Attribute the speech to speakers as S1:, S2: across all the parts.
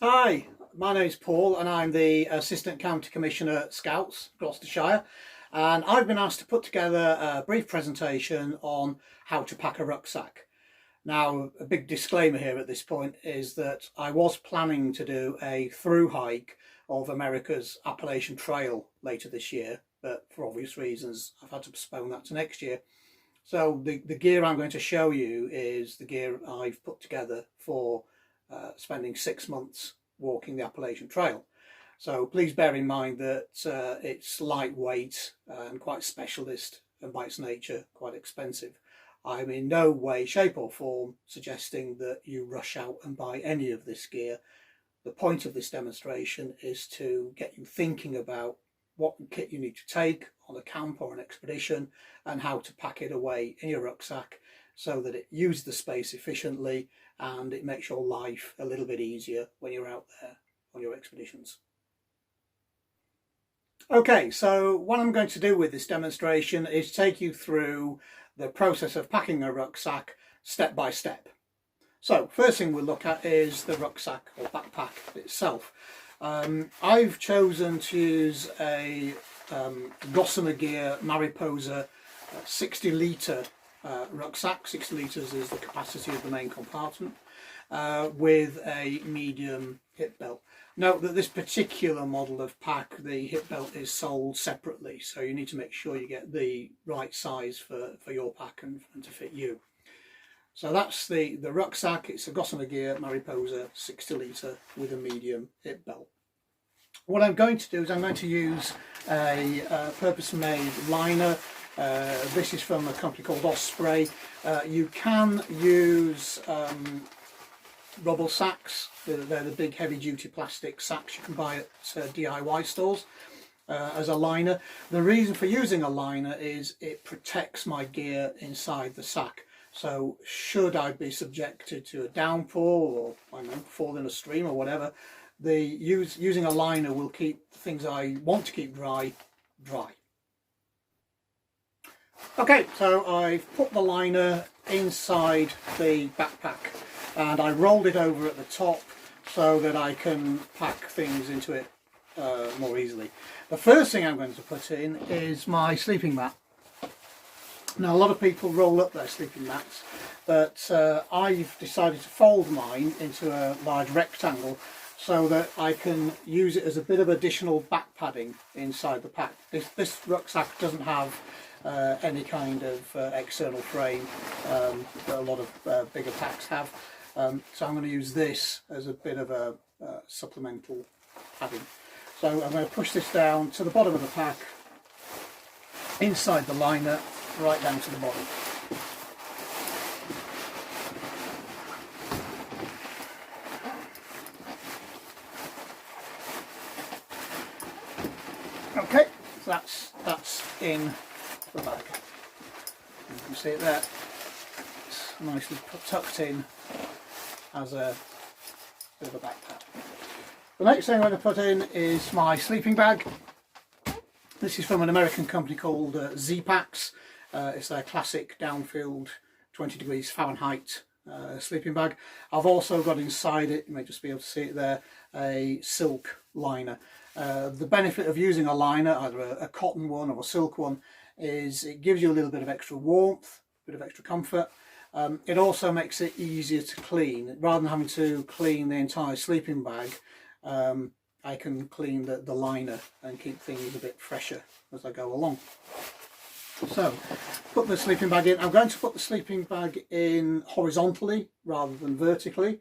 S1: Hi, my name's Paul and I'm the Assistant County Commissioner at Scouts, Gloucestershire, and I've been asked to put together a brief presentation on how to pack a rucksack. Now, a big disclaimer here at this point is that I was planning to do a through hike of America's Appalachian Trail later this year, but for obvious reasons I've had to postpone that to next year. So the gear I'm going to show you is the gear I've put together for spending 6 months walking the Appalachian Trail. So please bear in mind that it's lightweight and quite specialist, and by its nature quite expensive. I'm in no way, shape or form suggesting that you rush out and buy any of this gear. The point of this demonstration is to get you thinking about what kit you need to take on a camp or an expedition and how to pack it away in your rucksack so that it uses the space efficiently and it makes your life a little bit easier when you're out there on your expeditions. Okay, so what I'm going to do with this demonstration is take you through the process of packing a rucksack step by step. So first thing we'll look at is the rucksack or backpack itself. I've chosen to use a Gossamer Gear Mariposa 60 litre rucksack. 60 litres is the capacity of the main compartment, with a medium hip belt. Note that this particular model of pack, the hip belt is sold separately, so you need to make sure you get the right size for your pack and to fit you. So that's the rucksack. It's a Gossamer Gear Mariposa 60 litre with a medium hip belt. What I'm going to do is I'm going to use a purpose-made liner. This is from a company called Osprey. You can use rubble sacks. They're the big heavy-duty plastic sacks you can buy at DIY stores as a liner. The reason for using a liner is it protects my gear inside the sack. So should I be subjected to a downpour or I don't know, fall in a stream or whatever, using a liner will keep the things I want to keep dry. Okay, so I've put the liner inside the backpack and I rolled it over at the top so that I can pack things into it more easily. The first thing I'm going to put in is my sleeping mat. Now, a lot of people roll up their sleeping mats, but I've decided to fold mine into a large rectangle so that I can use it as a bit of additional back padding inside the pack. This rucksack doesn't have any kind of external frame that a lot of bigger packs have, so I'm going to use this as a bit of a supplemental padding. So I'm going to push this down to the bottom of the pack, inside the liner, right down to the bottom. Okay, so that's in the bag. You can see it there. It's nicely tucked in as a bit of a backpack. The next thing I'm going to put in is my sleeping bag. This is from an American company called Z-Packs. It's their classic downfilled 20 degrees Fahrenheit sleeping bag. I've also got inside it, you may just be able to see it there, a silk liner. The benefit of using a liner, either a cotton one or a silk one, is it gives you a little bit of extra warmth, a bit of extra comfort. It also makes it easier to clean. Rather than having to clean the entire sleeping bag, I can clean the liner and keep things a bit fresher as I go along. So, put the sleeping bag in. I'm going to put the sleeping bag in horizontally rather than vertically,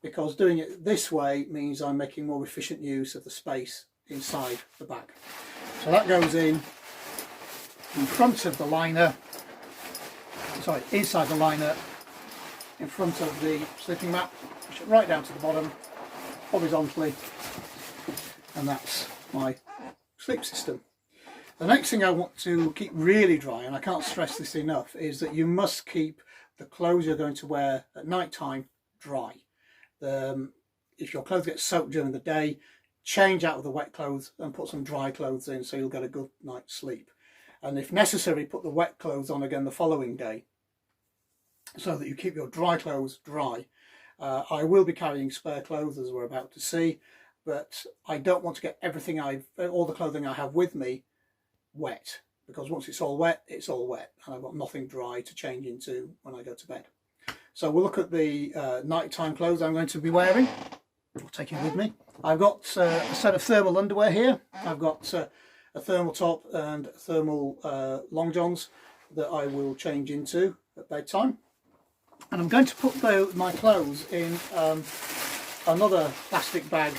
S1: because doing it this way means I'm making more efficient use of the space inside the bag. So that goes in front of the liner, sorry, inside the liner, in front of the sleeping mat, push it right down to the bottom, horizontally, and that's my sleep system. The next thing I want to keep really dry, and I can't stress this enough, is that you must keep the clothes you're going to wear at night time dry. If your clothes get soaked during the day, change out of the wet clothes and put some dry clothes in so you'll get a good night's sleep. And if necessary, put the wet clothes on again the following day so that you keep your dry clothes dry I will be carrying spare clothes, as we're about to see, but I don't want to get all the clothing I have with me wet, because once it's all wet, it's all wet, and I've got nothing dry to change into when I go to bed. So we'll look at the nighttime clothes I'm going to be wearing. I'll take it with me. I've got a set of thermal underwear here. I've got a thermal top and thermal long johns that I will change into at bedtime. And I'm going to put my clothes in another plastic bag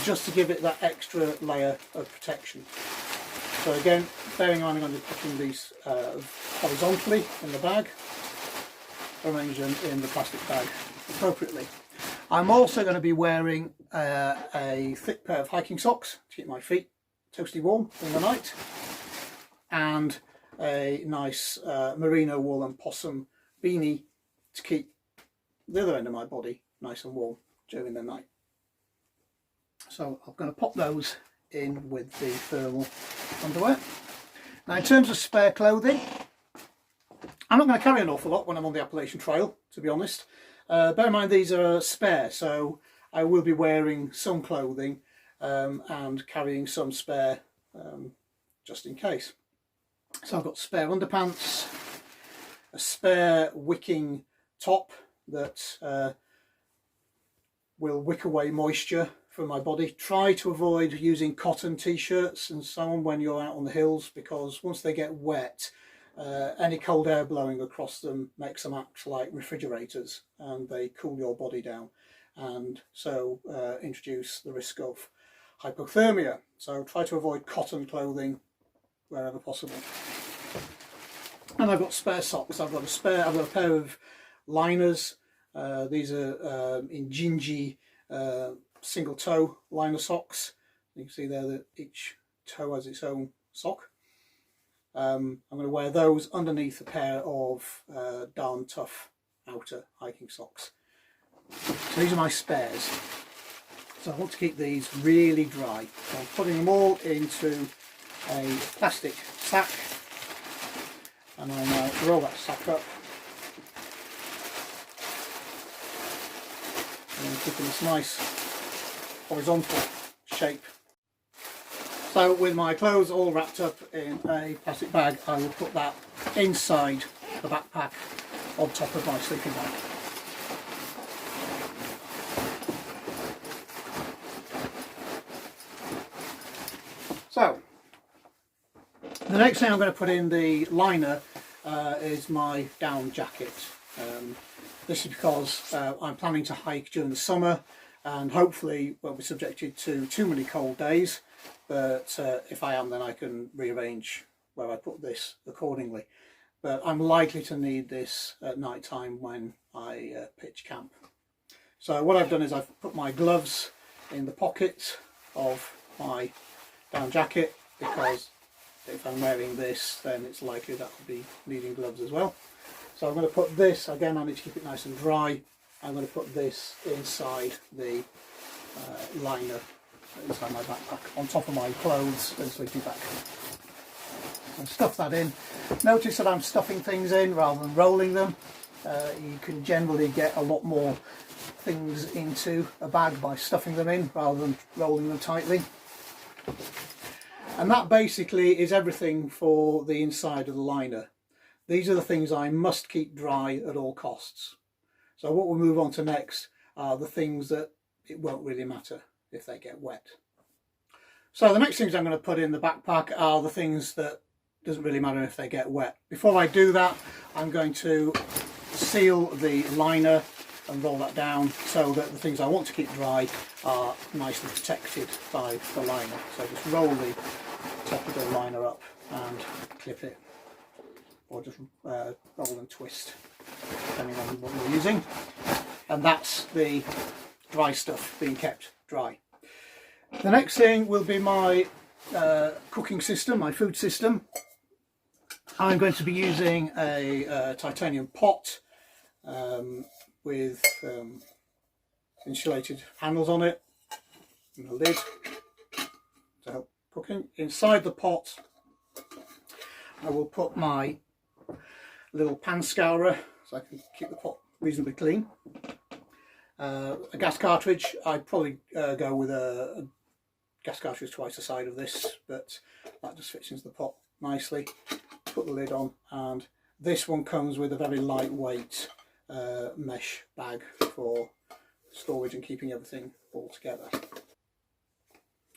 S1: just to give it that extra layer of protection. So again, bearing in mind I'm going to be putting these horizontally in the bag, arrange them in the plastic bag appropriately. I'm also going to be wearing a thick pair of hiking socks to keep my feet toasty warm in the night, and a nice merino wool and possum beanie to keep the other end of my body nice and warm during the night. So I'm going to pop those in with the thermal underwear. Now, in terms of spare clothing, I'm not going to carry an awful lot when I'm on the Appalachian Trail, to be honest. Bear in mind these are spare, so I will be wearing some clothing and carrying some spare just in case. So I've got spare underpants, a spare wicking top that will wick away moisture from my body. Try to avoid using cotton t-shirts and so on when you're out on the hills, because once they get wet, any cold air blowing across them makes them act like refrigerators, and they cool your body down, and so introduce the risk of hypothermia. So try to avoid cotton clothing wherever possible. And I've got spare socks. I've got a pair of liners. These are in gingy single toe liner socks. You can see there that each toe has its own sock. I'm going to wear those underneath a pair of darn tough outer hiking socks. So these are my spares. So I want to keep these really dry. So I'm putting them all into a plastic sack, and I'll now roll that sack up and then keep in this nice horizontal shape. So with my clothes all wrapped up in a plastic bag, I will put that inside the backpack on top of my sleeping bag. So the next thing I'm going to put in the liner is my down jacket. This is because I'm planning to hike during the summer, and hopefully won't be subjected to too many cold days, but if I am, then I can rearrange where I put this accordingly. But I'm likely to need this at night time when I pitch camp. So what I've done is I've put my gloves in the pocket of my down jacket, because if I'm wearing this, then it's likely that I'll be needing gloves as well. So I'm going to put this, again I need to keep it nice and dry, I'm going to put this inside the liner, inside my backpack, on top of my clothes and sleeping bag. And stuff that in. Notice that I'm stuffing things in rather than rolling them. You can generally get a lot more things into a bag by stuffing them in rather than rolling them tightly. And that basically is everything for the inside of the liner. These are the things I must keep dry at all costs. So what we'll move on to next are the things that it won't really matter if they get wet. So the next things I'm going to put in the backpack are the things that doesn't really matter if they get wet. Before I do that, I'm going to seal the liner and roll that down so that the things I want to keep dry are nicely protected by the liner. So just roll the top of the liner up and clip it, or just roll and twist, depending on what you're using. And that's the dry stuff being kept dry. The next thing will be my cooking system, my food system. I'm going to be using a titanium pot with insulated handles on it and a lid to help cooking. Inside the pot I will put my little pan scourer so I can keep the pot reasonably clean. A gas cartridge, I'd probably go with a gas cartridge twice the size of this, but that just fits into the pot nicely. Put the lid on, and this one comes with a very lightweight mesh bag for storage and keeping everything all together.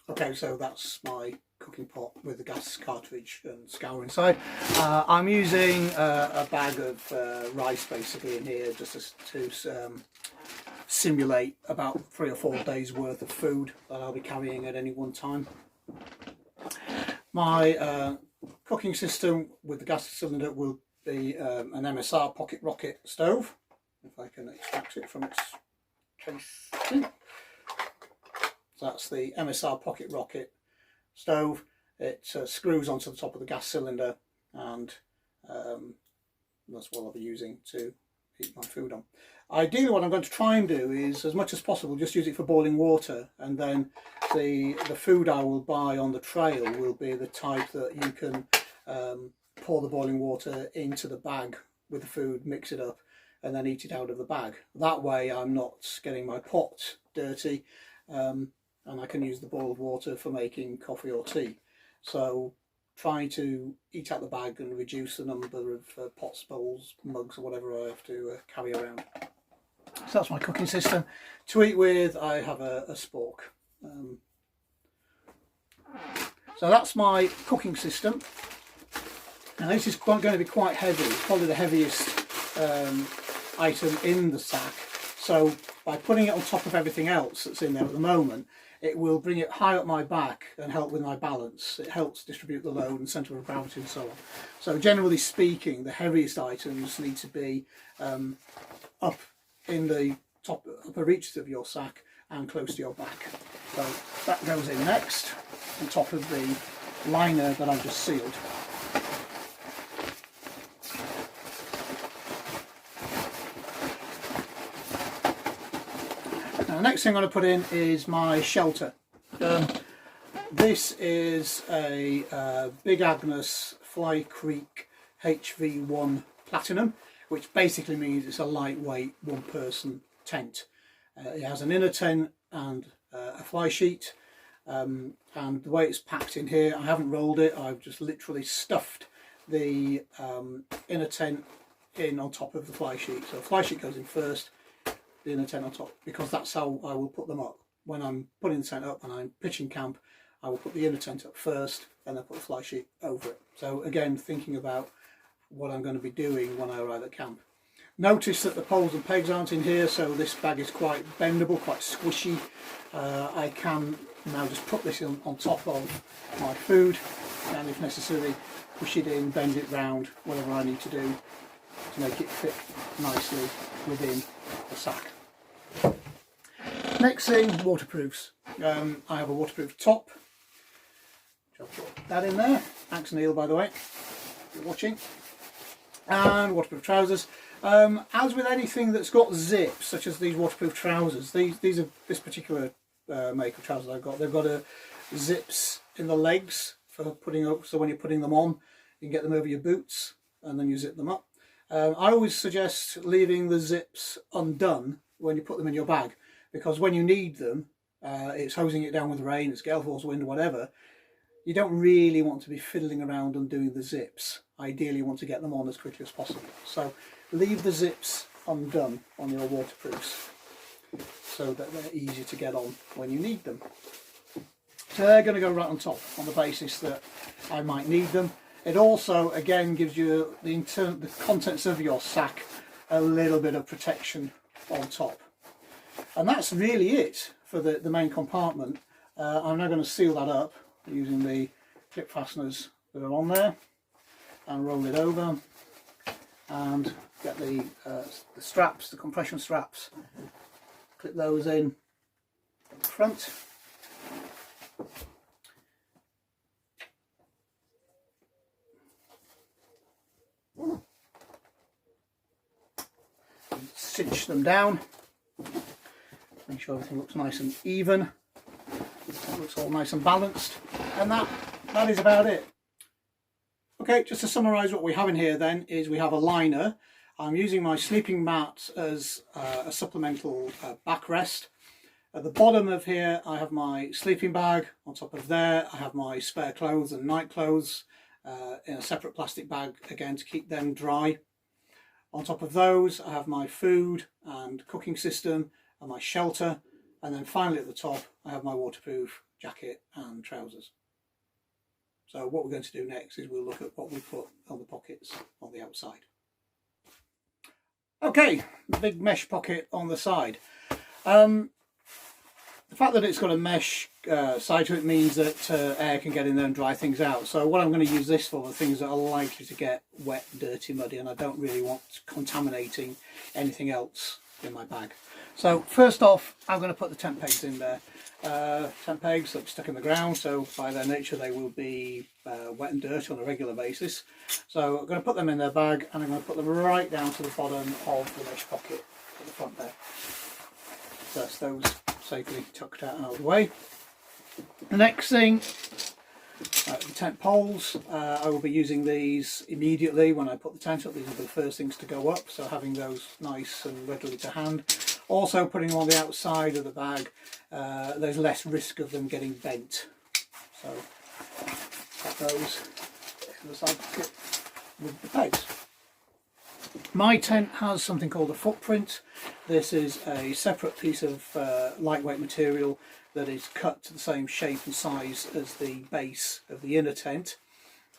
S1: Okay, so that's my cooking pot with the gas cartridge and scour inside. I'm using a bag of rice basically in here just to simulate about 3 or 4 days worth of food that I'll be carrying at any one time. My cooking system with the gas cylinder will be an MSR pocket rocket stove, if I can extract it from its casing. So that's the MSR pocket rocket stove. It screws onto the top of the gas cylinder, and that's what I'll be using to heat my food on. Ideally what I'm going to try and do is, as much as possible, just use it for boiling water, and then the food I will buy on the trail will be the type that you can pour the boiling water into the bag with the food, mix it up, and then eat it out of the bag. That way I'm not getting my pot dirty, and I can use the boiled water for making coffee or tea. So trying to eat out the bag and reduce the number of pots, bowls, mugs or whatever I have to carry around. So that's my cooking system. To eat with, I have a spork. So that's my cooking system. Now this is going to be quite heavy. It's probably the heaviest item in the sack. So by putting it on top of everything else that's in there at the moment, it will bring it high up my back and help with my balance. It helps distribute the load and centre of gravity and so on. So generally speaking, the heaviest items need to be up in the upper reaches of your sack and close to your back. So that goes in next, on top of the liner that I've just sealed. Now, the next thing I'm going to put in is my shelter. This is a Big Agnes Fly Creek HV1 Platinum, which basically means it's a lightweight one-person tent. It has an inner tent and a fly sheet, and the way it's packed in here, I haven't rolled it, I've just literally stuffed the inner tent in on top of the fly sheet. So the fly sheet goes in first, the inner tent on top, because that's how I will put them up. When I'm putting the tent up and I'm pitching camp, I will put the inner tent up first and then put the fly sheet over it. So again, thinking about what I'm going to be doing when I arrive at camp. Notice that the poles and pegs aren't in here, so this bag is quite bendable, quite squishy. I can now just put this on top of my food, and if necessary push it in, bend it round, whatever I need to do to make it fit nicely within the sack. Next thing, waterproofs. I have a waterproof top. I'll put that in there. Thanks Neil, by the way, if you're watching. And waterproof trousers. As with anything that's got zips, such as these waterproof trousers, these are this particular make of trousers I've got. They've got zips in the legs for putting up, so when you're putting them on, you can get them over your boots and then you zip them up. I always suggest leaving the zips undone when you put them in your bag, because when you need them, it's hosing it down with rain, it's gale force wind, whatever. You don't really want to be fiddling around undoing the zips. Ideally you want to get them on as quickly as possible. So leave the zips undone on your waterproofs so that they're easy to get on when you need them. So they're going to go right on top on the basis that I might need them. It also again gives you the contents of your sack a little bit of protection on top. And that's really it for the main compartment. I'm now going to seal that up using the clip fasteners that are on there and roll it over and get the straps, the compression straps, clip those in at the front. Cinch them down, make sure everything looks nice and even, it looks all nice and balanced, and that is about it. Okay, just to summarise what we have in here then is we have a liner. I'm using my sleeping mat as a supplemental backrest. At the bottom of here I have my sleeping bag. On top of there I have my spare clothes and night clothes in a separate plastic bag, again to keep them dry. On top of those I have my food and cooking system and my shelter, and then finally at the top I have my waterproof jacket and trousers. So what we're going to do next is we'll look at what we put on the pockets on the outside. Okay, the big mesh pocket on the side. The fact that it's got a mesh side to it means that air can get in there and dry things out. So what I'm going to use this for are things that are likely to get wet, dirty, muddy, and I don't really want contaminating anything else in my bag. So first off, I'm going to put the tent pegs in there. Tent pegs that are stuck in the ground, so by their nature they will be wet and dirty on a regular basis. So I'm going to put them in their bag, and I'm going to put them right down to the bottom of the mesh pocket at the front there. So that's those safely tucked out of the way. The next thing, the tent poles. I will be using these immediately when I put the tent up. These are the first things to go up, so having those nice and readily to hand. Also putting them on the outside of the bag, there's less risk of them getting bent. So put those in the side pocket with the pegs. My tent has something called a footprint. This is a separate piece of lightweight material that is cut to the same shape and size as the base of the inner tent,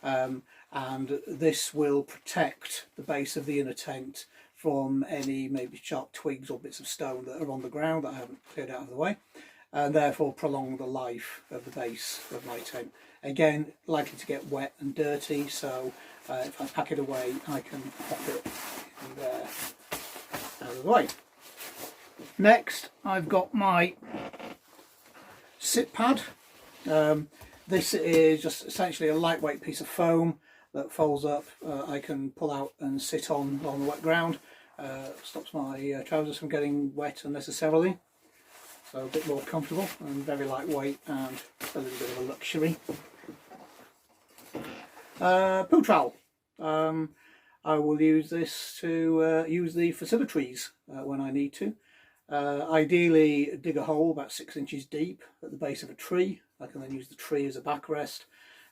S1: and this will protect the base of the inner tent from any maybe sharp twigs or bits of stone that are on the ground that I haven't cleared out of the way, and therefore prolong the life of the base of my tent. Again, likely to get wet and dirty, so if I pack it away I can pop it in there out of the way. Next I've got my sit pad. This is just essentially a lightweight piece of foam that folds up. I can pull out and sit on the wet ground. Stops my trousers from getting wet unnecessarily, so a bit more comfortable and very lightweight and a little bit of a luxury. Poo trowel. I will use this to use the facilitaries when I need to. Ideally dig a hole about 6 inches deep at the base of a tree. I can then use the tree as a backrest,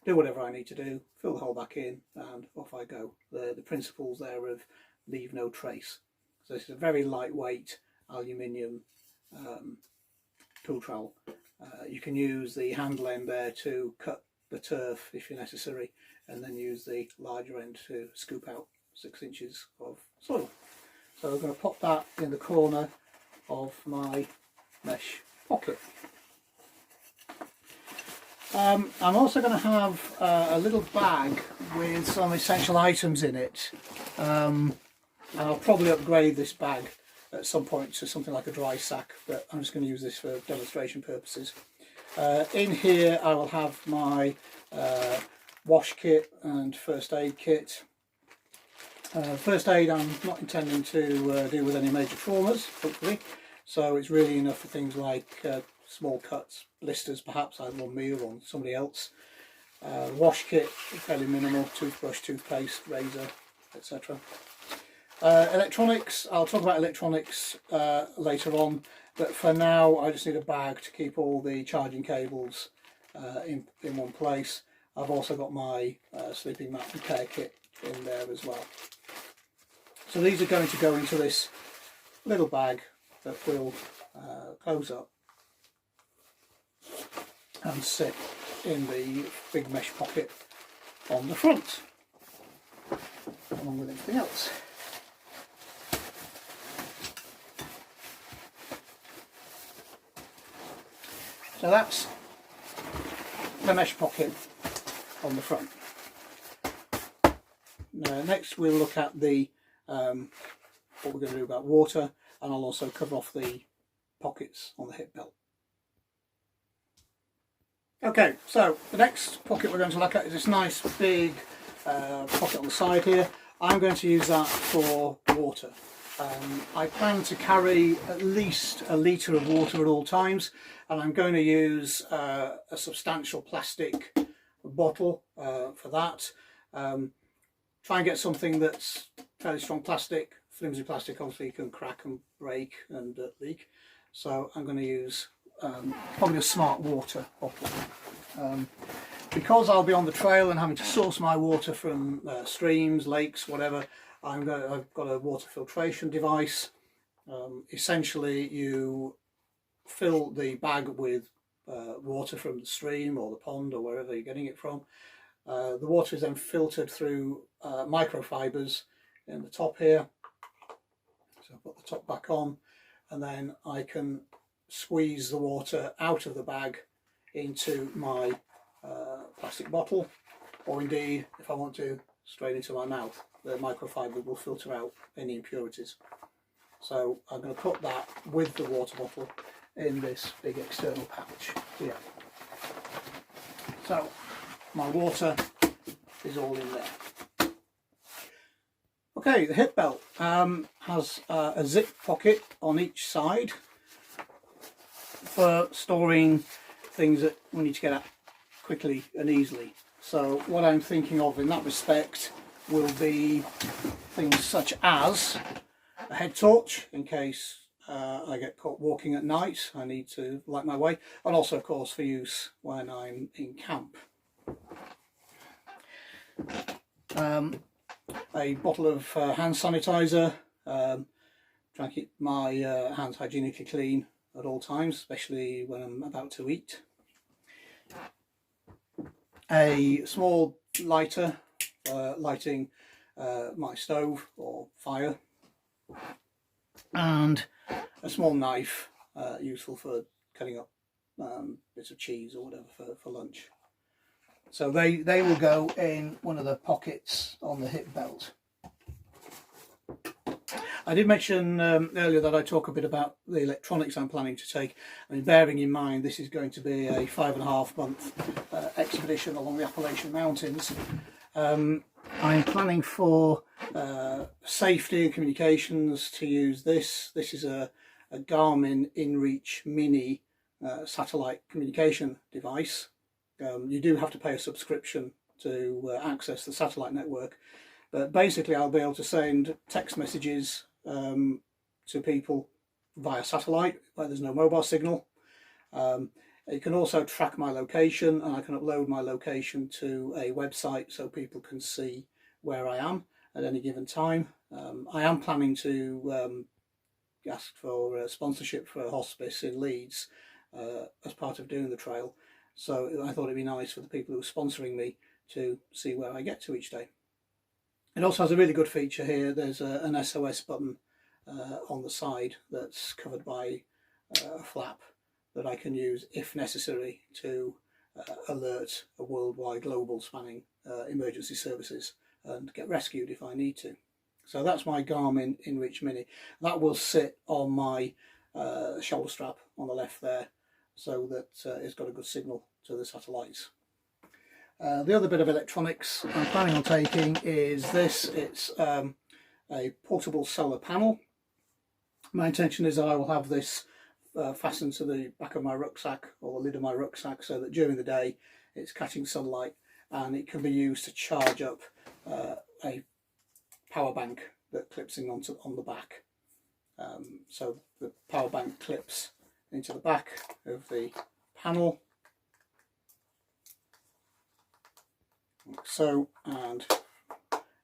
S1: do whatever I need to do, fill the hole back in, and off I go. The principles there of leave no trace. So this is a very lightweight aluminium pool trowel. You can use the handle end there to cut the turf if necessary, and then use the larger end to scoop out 6 inches of soil. So I'm going to pop that in the corner of my mesh pocket. I'm also going to have a little bag with some essential items in it, and I'll probably upgrade this bag at some point to something like a dry sack, but I'm just going to use this for demonstration purposes. In here I will have my wash kit and first aid kit. First aid I'm not intending to deal with any major traumas, hopefully, so it's really enough for things like small cuts, blisters perhaps, either on me or on somebody else. Wash kit, fairly minimal, toothbrush, toothpaste, razor, etc. Electronics, I'll talk about electronics later on, but for now I just need a bag to keep all the charging cables in one place. I've also got my sleeping mat repair kit in there as well. So these are going to go into this little bag that will close up and sit in the big mesh pocket on the front, along with everything else. So that's the mesh pocket on the front. Next we'll look at the what we're going to do about water, and I'll also cover off the pockets on the hip belt. Okay, so the next pocket we're going to look at is this nice big pocket on the side here. I'm going to use that for water. I plan to carry at least a litre of water at all times, and I'm going to use a substantial plastic bottle for that. Try and get something that's fairly strong plastic, flimsy plastic obviously can crack and break and leak, so I'm going to use probably a smart water bottle. Because I'll be on the trail and having to source my water from streams, lakes, whatever, I've got a water filtration device. Essentially, you fill the bag with water from the stream or the pond or wherever you're getting it from. The water is then filtered through microfibers in the top here. So I'll put the top back on, and then I can squeeze the water out of the bag into my plastic bottle, or indeed, if I want to, straight into my mouth. The microfiber will filter out any impurities. So I'm going to put that with the water bottle in this big external pouch here. So my water is all in there. Okay, the hip belt has a zip pocket on each side for storing things that we need to get at quickly and easily. So what I'm thinking of in that respect will be things such as a head torch in case I get caught walking at night. I need to light my way, and also of course for use when I'm in camp. A bottle of hand sanitizer. Try and keep my hands hygienically clean at all times, especially when I'm about to eat. A small lighter, lighting my stove or fire, and a small knife, useful for cutting up bits of cheese or whatever for lunch. So they will go in one of the pockets on the hip belt. I did mention earlier that I talk a bit about the electronics I'm planning to take. I mean, bearing in mind this is going to be a 5.5 month expedition along the Appalachian Mountains. I'm planning for safety and communications to use this. This is a Garmin InReach Mini satellite communication device. You do have to pay a subscription to access the satellite network, but basically I'll be able to send text messages to people via satellite where there's no mobile signal. It can also track my location, and I can upload my location to a website so people can see where I am at any given time. I am planning to ask for sponsorship for a hospice in Leeds as part of doing the trail. So I thought it'd be nice for the people who are sponsoring me to see where I get to each day. It also has a really good feature here. There's an SOS button on the side that's covered by a flap that I can use if necessary to alert a worldwide global spanning emergency services and get rescued if I need to. So that's my Garmin InReach Mini. That will sit on my shoulder strap on the left there, so that it's got a good signal to the satellites. The other bit of electronics I'm planning on taking is this. It's a portable solar panel. My intention is that I will have this fastened to the back of my rucksack or the lid of my rucksack, so that during the day it's catching sunlight and it can be used to charge up a power bank that clips in on the back. So the power bank clips into the back of the panel, like so, and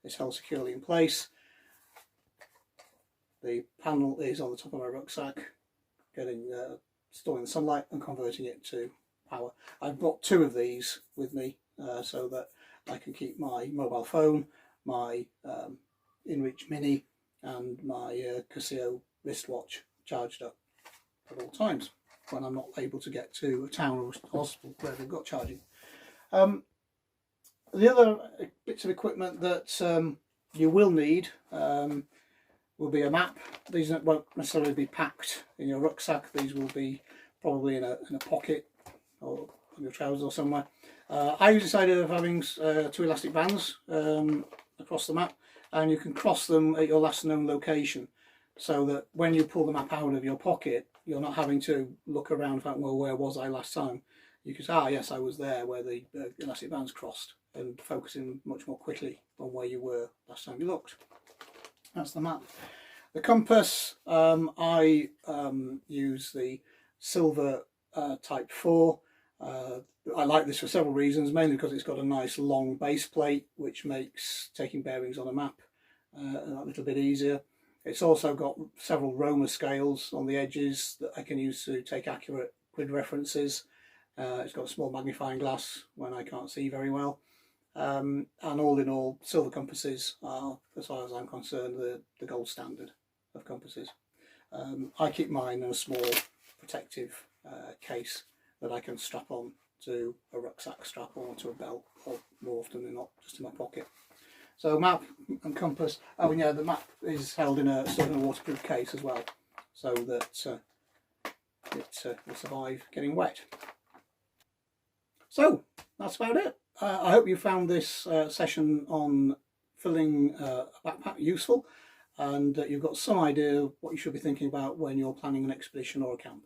S1: it's held securely in place. The panel is on the top of my rucksack, storing the sunlight and converting it to power. I've brought 2 of these with me so that I can keep my mobile phone, my InReach Mini and my Casio wristwatch charged up at all times when I'm not able to get to a town or a hospital where they've got charging. The other bits of equipment that you will need will be a map. These won't necessarily be packed in your rucksack. These will be probably in a pocket or on your trousers or somewhere. I decided of having 2 elastic bands across the map, and you can cross them at your last known location, so that when you pull the map out of your pocket, you're not having to look around and think, well, where was I last time? You can say, ah, yes, I was there where the elastic bands crossed, and focusing much more quickly on where you were last time you looked. That's the map. The compass, I use the silver type 4. I like this for several reasons, mainly because it's got a nice long base plate which makes taking bearings on a map a little bit easier. It's also got several Roma scales on the edges that I can use to take accurate grid references. It's got a small magnifying glass when I can't see very well. And all in all, silver compasses are, as far as I'm concerned, the gold standard of compasses. I keep mine in a small protective case that I can strap on to a rucksack strap or to a belt, or more often than not just in my pocket. So map and compass. Oh, and yeah, the map is held in a sort of waterproof case as well, so that it will survive getting wet. So that's about it. I hope you found this session on filling a backpack useful, and that you've got some idea what you should be thinking about when you're planning an expedition or a camp.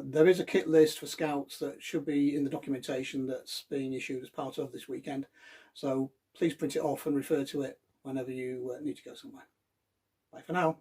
S1: There is a kit list for scouts that should be in the documentation that's being issued as part of this weekend, so please print it off and refer to it whenever you need to go somewhere. Bye for now.